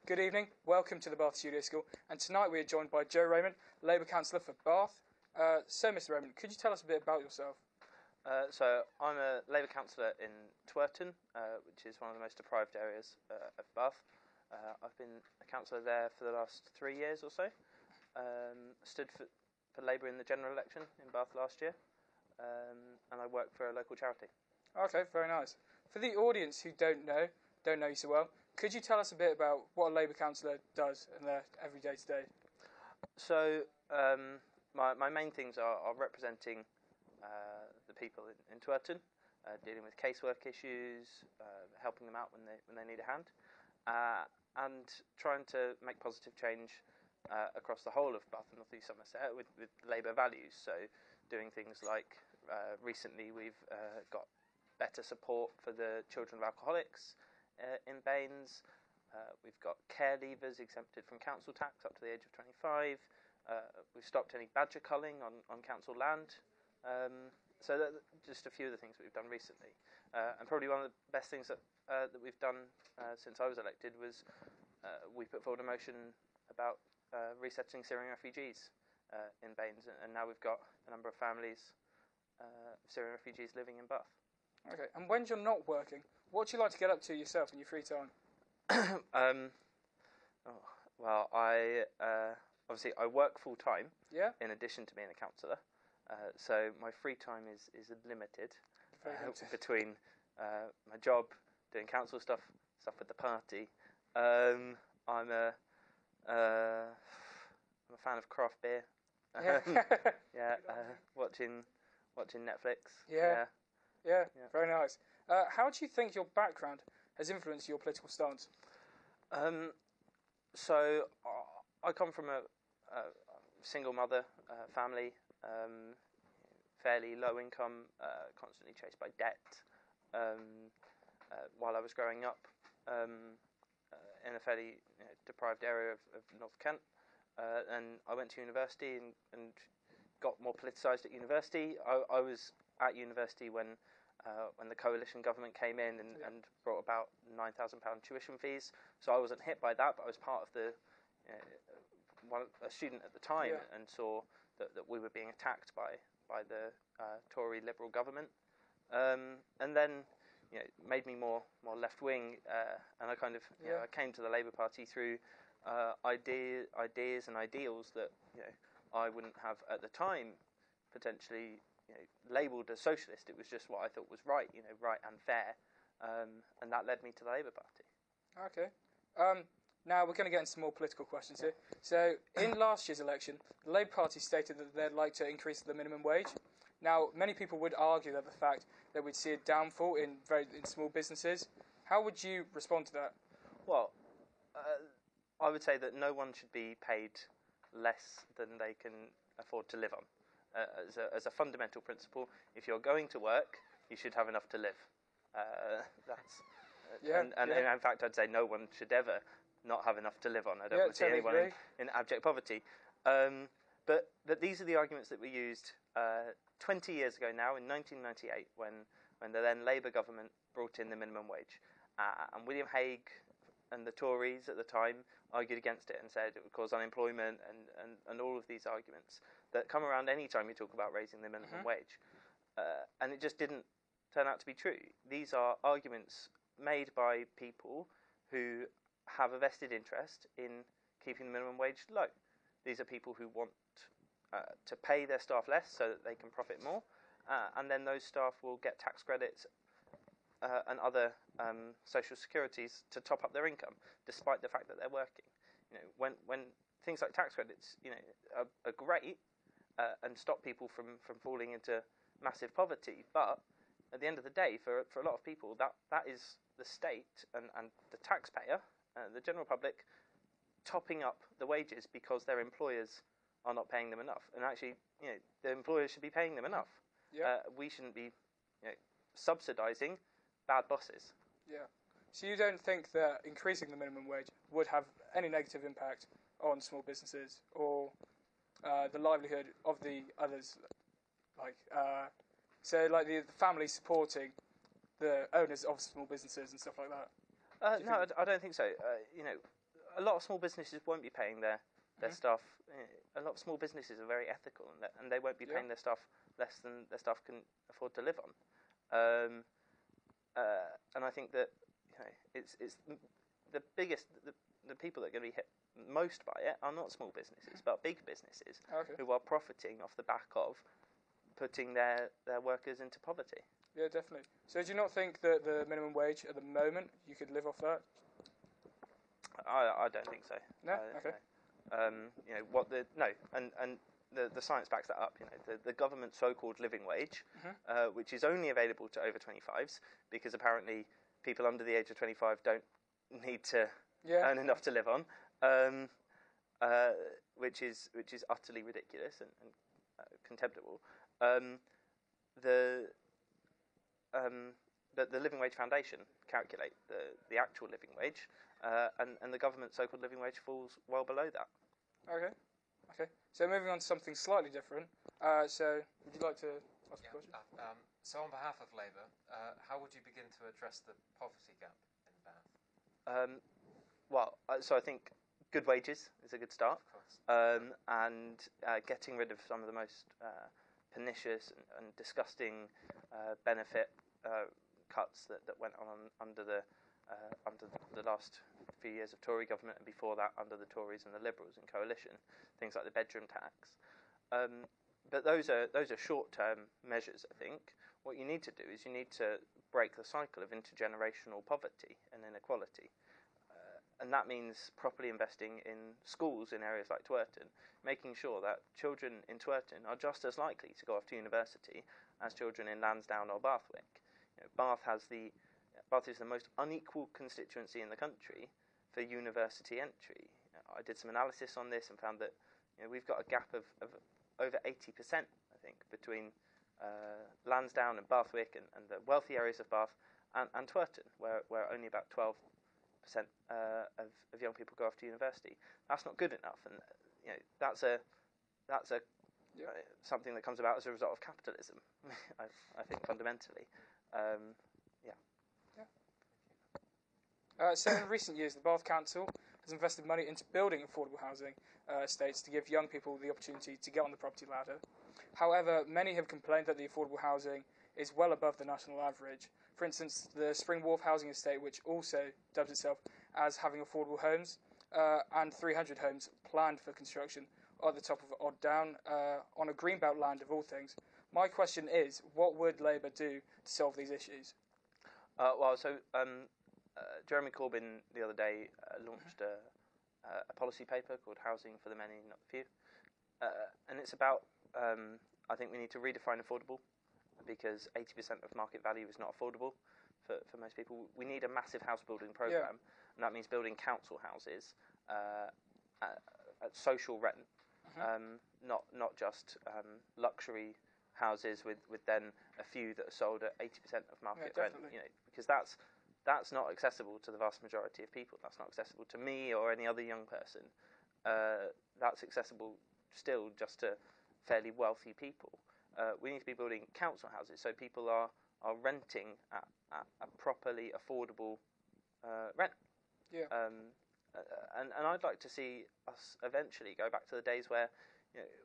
Good evening, welcome to the Bath Studio School, and tonight we are joined by Joe Raymond, Labour Councillor for Bath. So, Mr Raymond, could you tell us a bit about yourself? So I'm a Labour councillor in Twerton, which is one of the most deprived areas of Bath. I've been a councillor there for the last 3 years or so. Stood for Labour in the general election in Bath last year, and I work for a local charity. Okay, very nice. For the audience who don't know you so well, could you tell us a bit about what a Labour councillor does in their everyday to day? So my main things are representing the people in Twerton, dealing with casework issues, helping them out when they need a hand, and trying to make positive change across the whole of Bath and North East Somerset with Labour values. So doing things like recently we've got better support for the children of alcoholics in Baines. We've got care leavers exempted from council tax up to the age of 25. We've stopped any badger culling on council land. So that, just a few of the things that we've done recently. And probably one of the best things that we've done since I was elected was we put forward a motion about resettling Syrian refugees in Baines, and now we've got a number of families of Syrian refugees living in Bath. Okay, and when you're not working, what do you like to get up to yourself in your free time? Well, I obviously I work full time. Yeah. In addition to being a councillor, so my free time is limited between my job, doing council stuff with the party. I'm a fan of craft beer. Watching Netflix. Yeah, very nice. How do you think your background has influenced your political stance? So I come from a single mother family, fairly low income, constantly chased by debt. While I was growing up in a fairly deprived area of North Kent, and I went to university and got more politicised at university. I was at university when the coalition government came in and brought about £9,000 tuition fees. So I wasn't hit by that, but I was part of a student at the time and saw that we were being attacked by the Tory Liberal government, and then made me more left wing, and I kind of I came to the Labour Party through ideas and ideals that I wouldn't have at the time potentially labelled as socialist. It was just what I thought was right, right and fair, and that led me to the Labour Party. Okay. Now we're going to get into some more political questions here. So, in last year's election, the Labour Party stated that they'd like to increase the minimum wage. Now, many people would argue that the fact that we'd see a downfall in small businesses. How would you respond to that? Well, I would say that no one should be paid less than they can afford to live on. As a fundamental principle, if you're going to work, you should have enough to live. And in fact, I'd say no one should ever not have enough to live on. I don't want to see anyone in abject poverty. But these are the arguments that were used 20 years ago now, in 1998, when the then Labour government brought in the minimum wage. And William Hague and the Tories at the time argued against it and said it would cause unemployment and all of these arguments that come around any time you talk about raising the minimum wage. And it just didn't turn out to be true. These are arguments made by people who have a vested interest in keeping the minimum wage low. These are people who want to pay their staff less so that they can profit more, and then those staff will get tax credits and other social securities to top up their income, despite the fact that they're working. When things like tax credits, are great and stop people from falling into massive poverty, but at the end of the day, for a lot of people, that is the state and the taxpayer, the general public, topping up the wages because their employers are not paying them enough. And actually, the employers should be paying them enough. We shouldn't be subsidising bad bosses. Yeah. So you don't think that increasing the minimum wage would have any negative impact on small businesses or the livelihood of the others, like the family supporting the owners of small businesses and stuff like that? No, I don't think so. a lot of small businesses won't be paying their staff. A lot of small businesses are very ethical, and they won't be paying their staff less than their staff can afford to live on. And I think that it's the biggest, the people that are going to be hit most by it are not small businesses, but big businesses who are profiting off the back of putting their workers into poverty. Yeah, definitely. So do you not think that the minimum wage at the moment, you could live off that? I don't think so. No? Okay. And the science backs that up. The government's so-called living wage, which is only available to over 25s, because apparently people under the age of 25 don't need to earn enough to live on, which is utterly ridiculous and contemptible. But the Living Wage Foundation calculate the actual living wage, and the government's so-called living wage falls well below that. Okay. So moving on to something slightly different. So would you like to ask a question? So on behalf of Labour, how would you begin to address the poverty gap in Bath? So I think good wages is a good start, Of course. and getting rid of some of the most pernicious and disgusting benefit cuts that went on under the last few years of Tory government, and before that under the Tories and the Liberals in coalition, things like the bedroom tax. But those are short-term measures, I think. What you need to do is you need to break the cycle of intergenerational poverty and inequality. And that means properly investing in schools in areas like Twerton, making sure that children in Twerton are just as likely to go off to university as children in Lansdowne or Bathwick. Bath is the most unequal constituency in the country for university entry. I did some analysis on this and found that we've got a gap of over 80%, I think, between Lansdowne and Bathwick and the wealthy areas of Bath and Twerton, where only about 12% of young people go off to university. That's not good enough, and that's something that comes about as a result of capitalism. I think fundamentally. So in recent years, the Bath Council has invested money into building affordable housing estates to give young people the opportunity to get on the property ladder. However, many have complained that the affordable housing is well above the national average. For instance, the Spring Wharf housing estate, which also dubs itself as having affordable homes, and 300 homes planned for construction are at the top of Odd Down, on a greenbelt land of all things. My question is, what would Labour do to solve these issues? Jeremy Corbyn the other day launched a policy paper called Housing for the Many, Not the Few. And it's about, I think we need to redefine affordable, because 80% of market value is not affordable for most people. We need a massive house building programme, and that means building council houses at social rent, not just luxury houses with then a few that are sold at 80% of market rent. Because that's not accessible to the vast majority of people. That's not accessible to me or any other young person. That's accessible still just to fairly wealthy people. We need to be building council houses so people are renting at a properly affordable rent. And I'd like to see us eventually go back to the days where,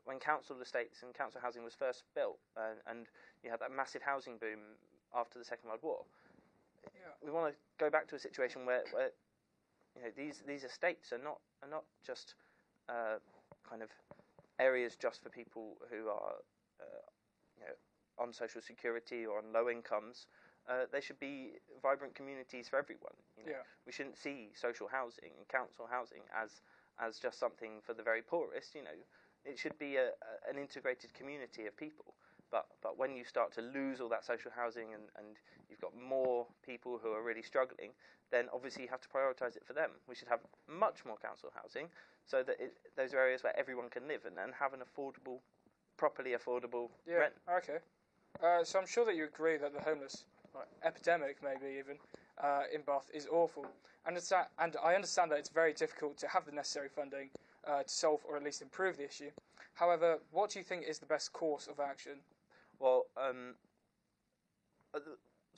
when council estates and council housing was first built, and you had that massive housing boom after the Second World War. We want to go back to a situation where these estates are not just kind of areas just for people who are on social security or on low incomes. They should be vibrant communities for everyone. We shouldn't see social housing and council housing as just something for the very poorest. It should be an integrated community of people. But when you start to lose all that social housing and you've got more people who are really struggling, then obviously you have to prioritise it for them. We should have much more council housing so that those are areas where everyone can live and have an affordable, properly affordable rent. Okay. So I'm sure that you agree that the homeless epidemic, maybe even, in Bath is awful. And I understand that it's very difficult to have the necessary funding to solve or at least improve the issue. However, what do you think is the best course of action? Well,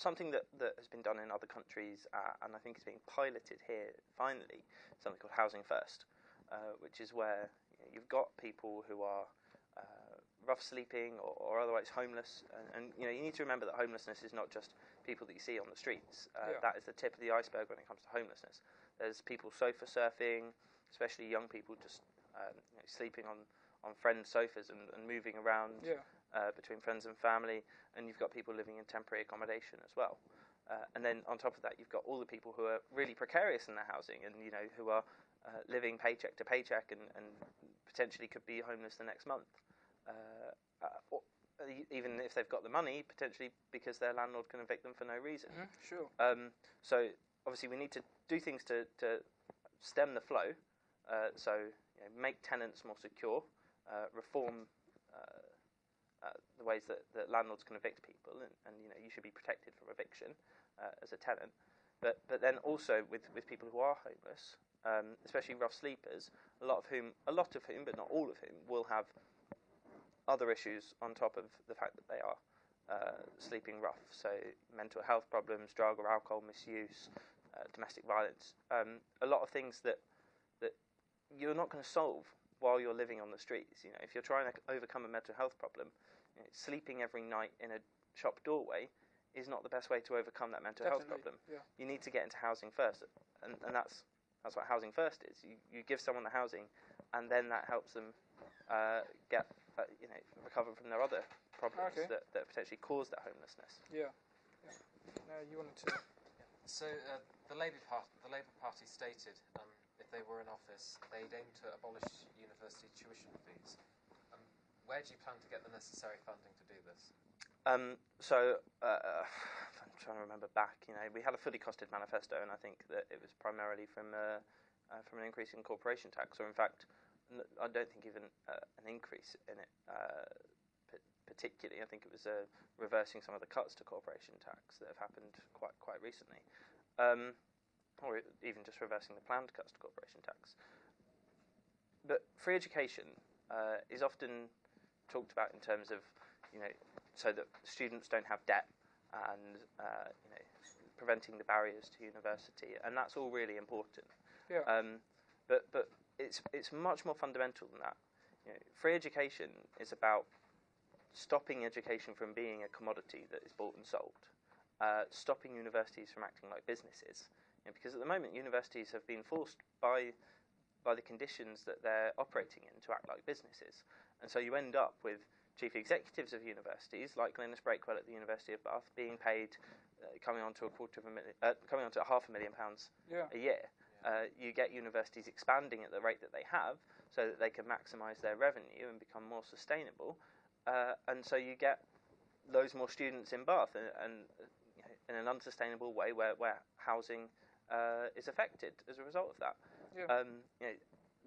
something that has been done in other countries, and I think is being piloted here finally, something called Housing First, which is where you've got people who are rough sleeping or otherwise homeless, and you need to remember that homelessness is not just people that you see on the streets. That is the tip of the iceberg when it comes to homelessness. There's people sofa surfing, especially young people just sleeping on friends' sofas and moving around between friends and family, and you've got people living in temporary accommodation as well. And then on top of that, you've got all the people who are really precarious in their housing, and who are living paycheck to paycheck, and potentially could be homeless the next month. Or even if they've got the money, potentially because their landlord can evict them for no reason. Sure. So obviously we need to do things to stem the flow. So make tenants more secure, reform the ways that landlords can evict people, and you should be protected from eviction as a tenant. But then also with people who are homeless, especially rough sleepers, a lot of whom, but not all of whom, will have other issues on top of the fact that they are sleeping rough. So mental health problems, drug or alcohol misuse, domestic violence, a lot of things that you're not going to solve while you're living on the streets. If you're trying to overcome a mental health problem, sleeping every night in a shop doorway is not the best way to overcome that mental health problem. Yeah. You need to get into Housing First, and that's what Housing First is. You give someone the housing, and then that helps them get recover from their other problems that potentially cause that homelessness. Yeah. No, you wanted to. So the Labour Party stated if they were in office, they'd aim to abolish university tuition fees. Where do you plan to get the necessary funding to do this? I'm trying to remember back. We had a fully costed manifesto, and I think that it was primarily from an increase in corporation tax, or in fact, I don't think even an increase in it particularly. I think it was reversing some of the cuts to corporation tax that have happened quite recently, or even just reversing the planned cuts to corporation tax. But free education is often talked about in terms of, so that students don't have debt, and preventing the barriers to university, and that's all really important. Yeah. But it's much more fundamental than that. Free education is about stopping education from being a commodity that is bought and sold, stopping universities from acting like businesses. Because at the moment, universities have been forced by the conditions that they're operating in to act like businesses, and so you end up with chief executives of universities, like Glynis Breakwell at the University of Bath, being paid coming on to £500,000 a year. You get universities expanding at the rate that they have, so that they can maximise their revenue and become more sustainable, and so you get loads more students in Bath, and in an unsustainable way where housing is affected as a result of that. Yeah.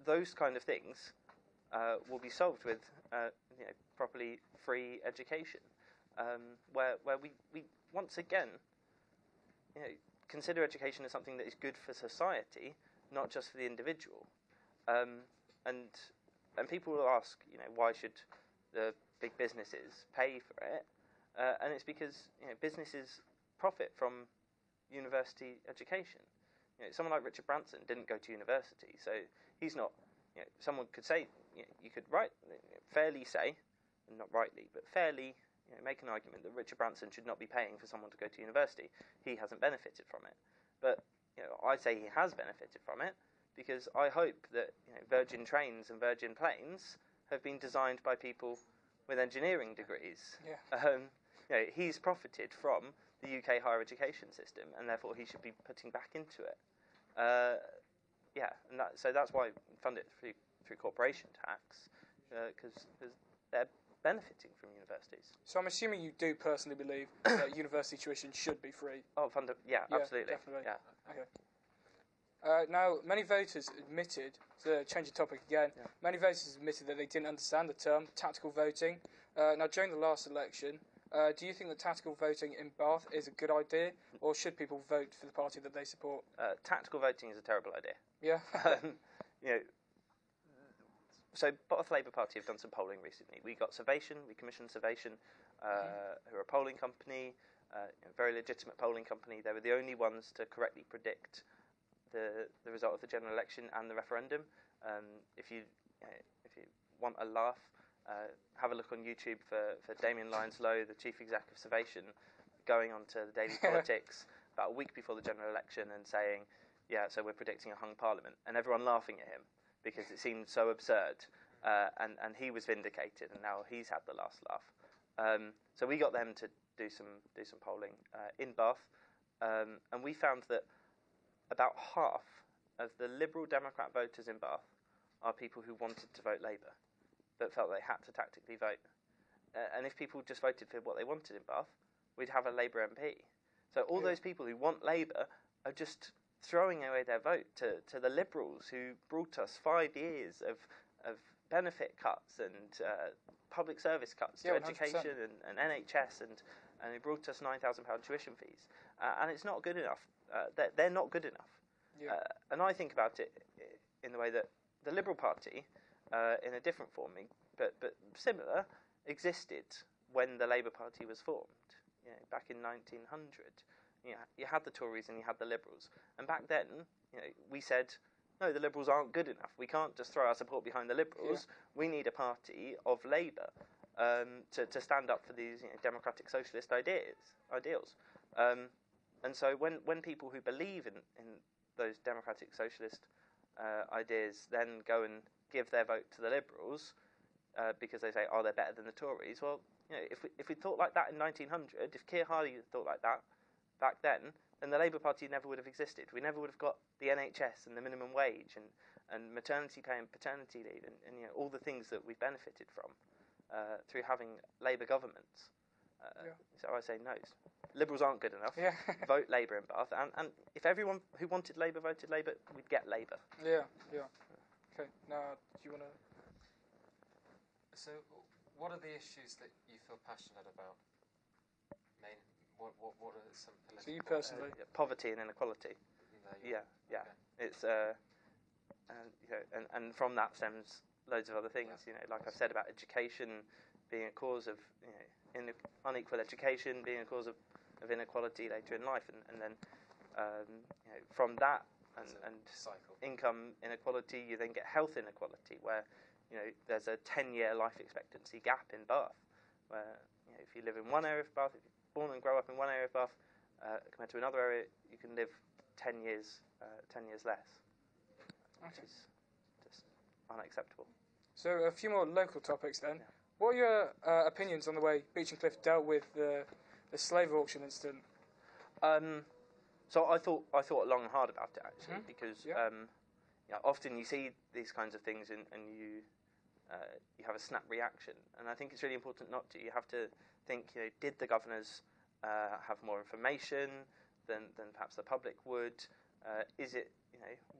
Those kind of things will be solved with properly free education, where we once again consider education as something that is good for society, not just for the individual. And people will ask, why should the big businesses pay for it? And it's because businesses profit from university education. Someone like Richard Branson didn't go to university, so he's not. Someone could say, you could fairly say, and not rightly, but fairly make an argument that Richard Branson should not be paying for someone to go to university. He hasn't benefited from it. But I say he has benefited from it, because I hope that Virgin Trains and Virgin Planes have been designed by people with engineering degrees. Yeah. He's profited from the UK higher education system, and therefore he should be putting back into it. So that's why we fund it through corporation tax, because they're benefiting from universities. So I'm assuming you do personally believe that university tuition should be free. Oh, absolutely. Definitely. Yeah. Okay. Now, many voters admitted, to change the topic again, many voters admitted that they didn't understand the term tactical voting. Now, during the last election, do you think that tactical voting in Bath is a good idea, or should people vote for the party that they support? Tactical voting is a terrible idea. Yeah. So Bath Labour Party have done some polling recently. We commissioned Survation, who are a polling company. very legitimate polling company. They were the only ones to correctly predict the result of the general election and the referendum. If you want a laugh, have a look on YouTube for Damien Lyons-Lowe, the chief exec of Survation, going onto the Daily Politics about a week before the general election and saying, yeah, so we're predicting a hung parliament, and everyone laughing at him because it seemed so absurd. And he was vindicated, and now he's had the last laugh. So we got them to do some polling in Bath, and we found that about half of the Liberal Democrat voters in Bath are people who wanted to vote Labour, but felt they had to tactically vote. And if people just voted for what they wanted in Bath, we'd have a Labour MP. So all those people who want Labour are just throwing away their vote to the Liberals who brought us 5 years of benefit cuts and public service cuts to education and NHS, and they brought us £9,000 tuition fees. And it's not good enough. They're not good enough. Yeah. And I think about it in the way that the Liberal Party, in a different form, but similar, existed when the Labour Party was formed, back in 1900. You had the Tories and you had the Liberals. And back then, we said, no, the Liberals aren't good enough. We can't just throw our support behind the Liberals. Yeah. We need a party of Labour to stand up for these democratic socialist ideals. And so when people who believe in those democratic socialist ideas then go and give their vote to the Liberals because they say, oh, they're better than the Tories, well, if we thought like that in 1900, if Keir Hardie thought like that back then the Labour Party never would have existed. We never would have got the NHS and the minimum wage and maternity pay and paternity leave and all the things that we've benefited from through having Labour governments. So I say no. Liberals aren't good enough. Yeah. Vote Labour in Bath, and if everyone who wanted Labour voted Labour, we'd get Labour. Yeah. Okay. Now, do you want to? So, what are the issues that you feel passionate about? What are some political... So you personally? Poverty and inequality. Yeah. Okay. It's and from that stems loads of other things. Like I've said about education being a cause of unequal education being a cause of inequality later in life, and then from that and income inequality, you then get health inequality, where there's a 10-year life expectancy gap in Bath, where if you live in one area of Bath, if you're born and grow up in one area of Bath, compared to another area, you can live 10 years less, which is just unacceptable. So a few more local topics then. Yeah. What are your opinions on the way Beech & Cliff dealt with the slave auction incident? So I thought long and hard about it, actually, because often you see these kinds of things and you have a snap reaction, and I think it's really important not to. You have to think, did the governors have more information than perhaps the public would? Is it,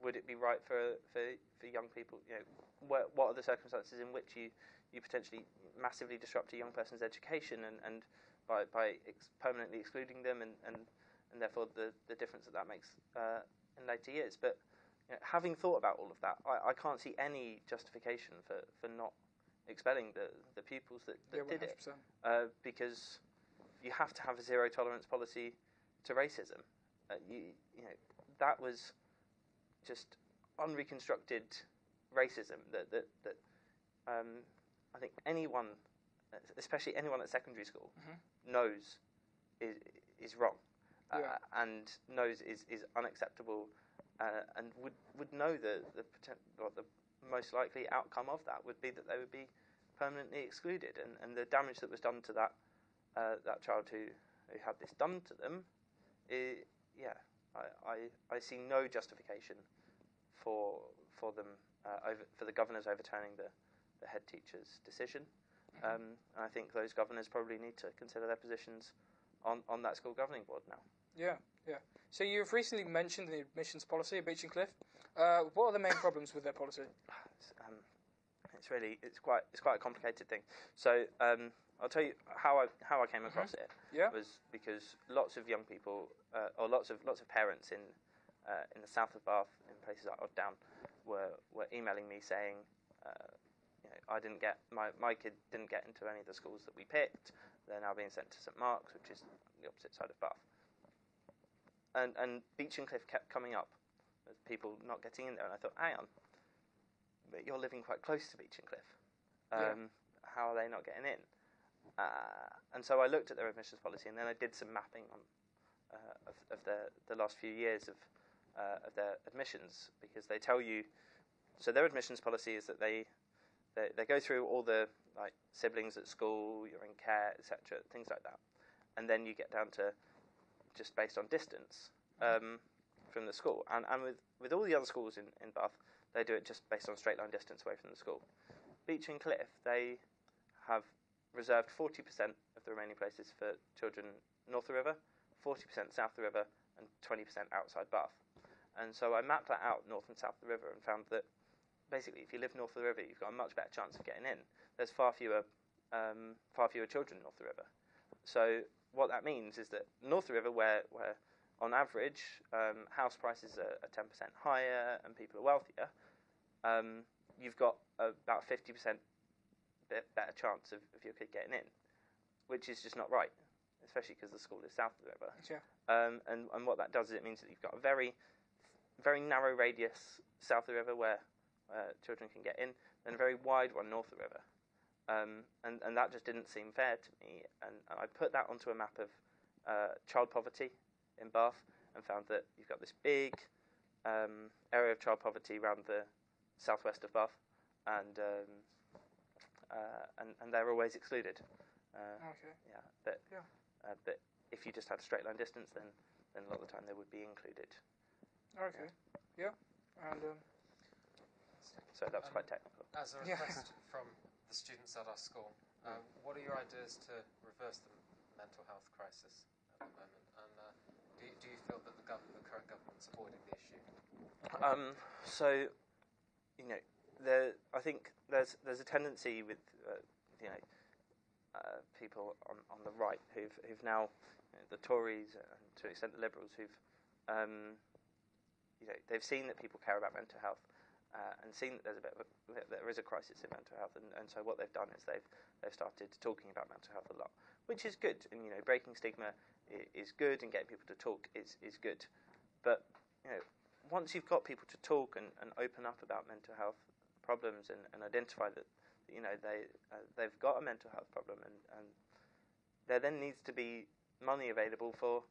would it be right for young people? What are the circumstances in which you potentially massively disrupt a young person's education and by permanently excluding them and therefore the difference that makes in later years. But having thought about all of that, I can't see any justification for not expelling the pupils that did it, because you have to have a zero tolerance policy to racism. That was just unreconstructed racism that I think anyone, especially anyone at secondary school, knows is wrong, and knows is unacceptable, and would know the most likely outcome of that would be that they would be permanently excluded, and the damage that was done to that child who had this done to them, I see no justification for them for the governors overturning the head teacher's decision. And I think those governors probably need to consider their positions on that school governing board now. Yeah. So you've recently mentioned the admissions policy at Beech & Cliff. What are the main problems with their policy? It's quite a complicated thing. So I'll tell you how I came across it. Yeah. Was because lots of young people or lots of parents in the south of Bath, in places like Odd Down, were emailing me saying, I didn't get my kid didn't get into any of the schools that we picked. They're now being sent to St Mark's, which is the opposite side of Bath. And Beech and Cliff kept coming up with people not getting in there, and I thought, hang on, but you're living quite close to Beech and Cliff. How are they not getting in? And so I looked at their admissions policy, and then I did some mapping on of the last few years of their admissions, because they tell you. So their admissions policy is that they go through all the like siblings at school, you're in care, etc., things like that, and then you get down to just based on distance from the school. And with all the other schools in Bath, they do it just based on straight line distance away from the school. Beech and Cliff, they have reserved 40% of the remaining places for children north of the river, 40% south of the river, and 20% outside Bath. And so I mapped that out north and south of the river and found that basically if you live north of the river, you've got a much better chance of getting in. There's far fewer children north of the river. So what that means is that north of the river, where on average house prices are 10% higher and people are wealthier, you've got about 50% better chance of your kid getting in, which is just not right, especially because the school is south of the river. Yeah. And what that does is it means that you've got a very, very narrow radius south of the river where children can get in, and a very wide one north of the river. And that just didn't seem fair to me. And I put that onto a map of child poverty in Bath and found that you've got this big area of child poverty around the southwest of Bath, and they're always excluded. Okay. Yeah, but if you just had a straight line distance, then a lot of the time they would be included. Okay. Yeah. And so that was quite technical. As a request from the students at our school, what are your ideas to reverse the mental health crisis at the moment? And do you feel that the current government's avoiding the issue? So, I think there's a tendency with people on the right who've now, the Tories and to an extent the Liberals, who've they've seen that people care about mental health. And seen that there is a crisis in mental health, and so what they've done is they've started talking about mental health a lot, which is good. And breaking stigma is good, and getting people to talk is good. But once you've got people to talk and open up about mental health problems and identify that they've got a mental health problem, and there then needs to be money available for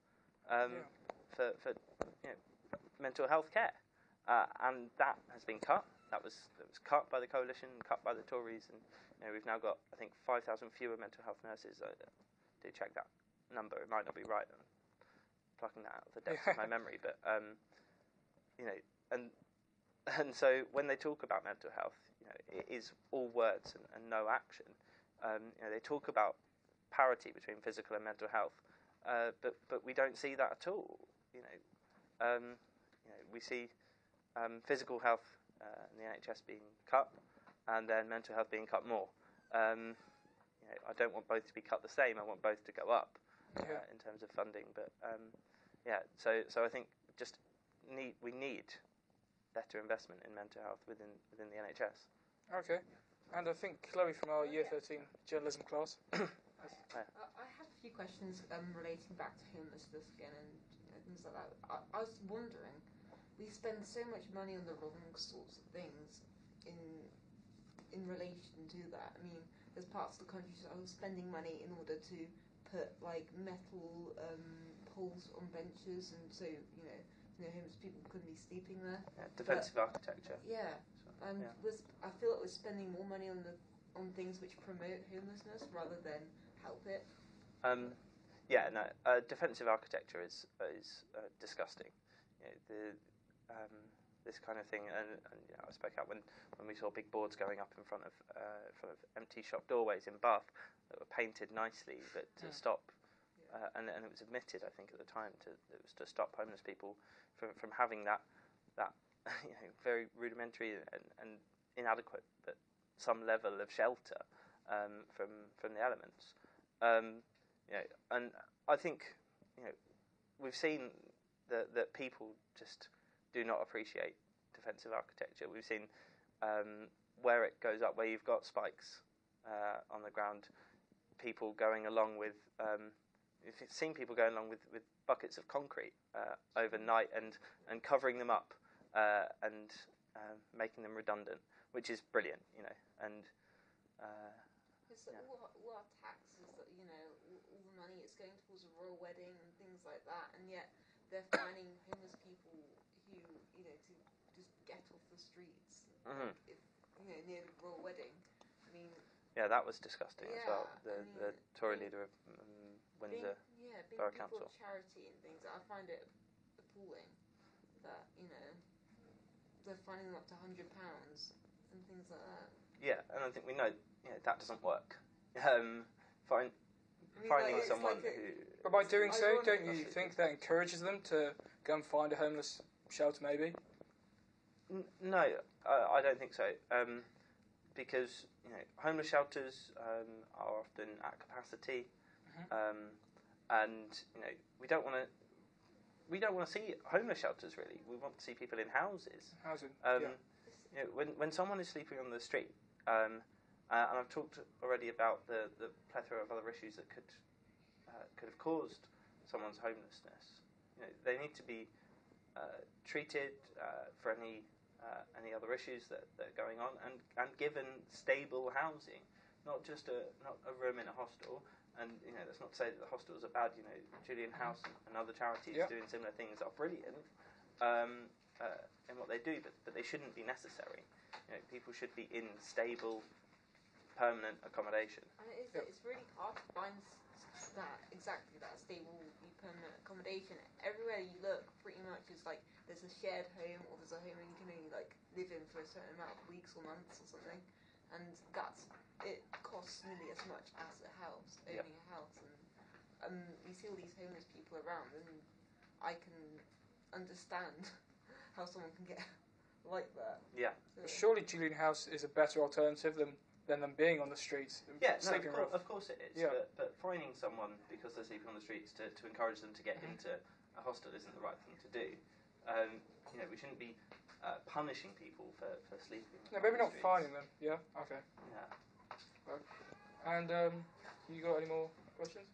mental health care. And that has been cut. That was cut by the coalition, cut by the Tories, and we've now got, I think, 5,000 fewer mental health nurses. I do check that number; it might not be right. I'm plucking that out of the depths of my memory, but and so when they talk about mental health, it is all words and no action. They talk about parity between physical and mental health, but we don't see that at all. We see physical health in the NHS being cut, and then mental health being cut more. I don't want both to be cut the same. I want both to go up in terms of funding. But so I think we need better investment in mental health within the NHS. Okay, and I think Chloe from our Year 13 journalism class. I have a few questions relating back to homelessness again and things like that. I was wondering. We spend so much money on the wrong sorts of things in relation to that. I mean, there's parts of the country that are spending money in order to put like metal poles on benches, and so homeless people couldn't be sleeping there. Yeah, defensive architecture. Yeah, and I feel like we're spending more money on things which promote homelessness rather than help it. Defensive architecture is disgusting. This kind of thing, and I spoke out when we saw big boards going up in front of empty shop doorways in Bath that were painted nicely, but to stop, and it was admitted, I think, at the time, it was to stop homeless people from having that very rudimentary and inadequate, but some level of shelter from the elements. And I think we've seen that people just do not appreciate defensive architecture. We've seen where it goes up, where you've got spikes on the ground, people going along with, if you've seen people going along with buckets of concrete overnight and covering them up and making them redundant, which is brilliant, and all our taxes that all the money is going towards a royal wedding and things like that, and yet they're finding homeless people who to just get off the streets near the royal wedding. I mean, yeah, that was disgusting as well. The Tory leader of Windsor Borough Council. Of charity and things, I find it appalling that they're finding them up to £100 and things like that. Yeah, and I think we know that doesn't work. Finding someone who... But by doing so, don't you think that encourages them to go and find a homeless shelter, maybe? No, I don't think so. Because homeless shelters are often at capacity, and we don't want to see homeless shelters. Really, we want to see people in houses. Housing. When someone is sleeping on the street, and I've talked already about the plethora of other issues that could have caused someone's homelessness. They need to be treated for any other issues that are going on, and given stable housing, not just a room in a hostel. And that's not to say that the hostels are bad. Julian House and other charities doing similar things are brilliant in what they do, but they shouldn't be necessary. People should be in stable, permanent accommodation. And it's really hard to find that stable, permanent accommodation. Everywhere you look, pretty much is like there's a shared home, or there's a home you can only live in for a certain amount of weeks or months or something, and it costs nearly as much as a house, owning a house. And you see all these homeless people around, and I can understand how someone can get like that. Yeah. So. Surely Julian House is a better alternative than them being on the streets. Sleeping rough. Of course it is. Yeah. But finding someone because they're sleeping on the streets to encourage them to get into a hostel isn't the right thing to do. We shouldn't be punishing people for sleeping. No, maybe not fining them. Yeah. Okay. Yeah. Well, and you got any more questions?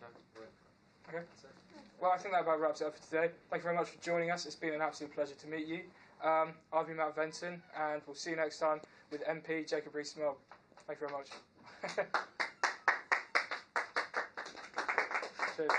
No. Okay. Well, I think that about wraps it up for today. Thank you very much for joining us. It's been an absolute pleasure to meet you. I've been Matt Venton, and we'll see you next time with MP Jacob Rees-Mogg. Thank you very much. Cheers.